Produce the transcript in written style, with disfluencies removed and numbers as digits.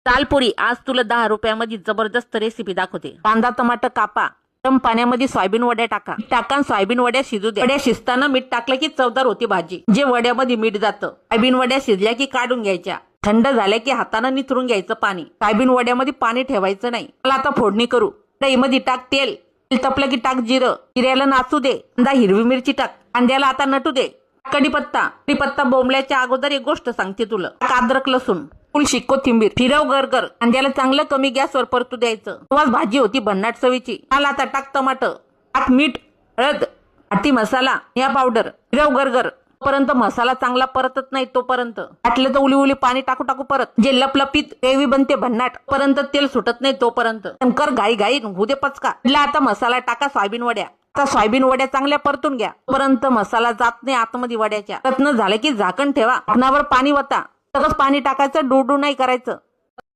चालपुरी, आज तुला 10 रुपयामध्ये जबरदस्त रेसिपी दाखवते। कांदा टमाटर कापा, गरम पाण्यामध्ये सोयाबीन वड्या टाका, सोयाबीन वड्या शिजू द्या। वड्या शिजताना मीठ टाकलं की चवदार होती भाजी। जे वड्यामध्ये मीठ जातं। सोयाबीन वड्या शिजल्या की काढून घ्यायच्या। थंड झाल्या की हाताने निथरून घ्यायचं पाणी। सोयाबीन वड्यामध्ये पाणी ठेवायचं नाही। मला आता फोडणी करू। कढईमध्ये टाक तेल, तपलं की टाक जिरं, जिऱ्याला नाचू दे। कांदा हिरवी मिरची टाक, कांद्याला आता नटू दे। कढीपत्ता बोंबल्याच्या अगोदर एक गोष्ट सांगते तुला, अद्रक लसूण, फुलशी कोथिंबीर, फिरव गरगर। कांद्याला चांगलं कमी गॅसवर परतू द्यायचं। तेव्हाच भाजी होती भन्नाट चवीची। मला आता टाक टमाटर, टाक मीठ, हळद, आटी मसाला, या पावडर, फिरव गरगर। तोपर्यंत मसाला चांगला परतत नाही तोपर्यंत टाकलं तर उली पाणी टाकू परत। जे लपलपीत ग्रेव्ही बनते भन्नाट, परंत तेल सुटत नाही तोपर्यंत कर घाई होऊ दे पचका। आता मसाला टाका सोयाबीन वड्या। आता सोयाबीन वड्या चांगल्या परतून घ्या, तोपर्यंत मसाला जात नाही आतमध्ये वड्याच्या। रत्न झालं की झाकण ठेवा, झाकणावर पाणी वता। सगळं पाणी टाकायचं, डुडू नाही करायचं।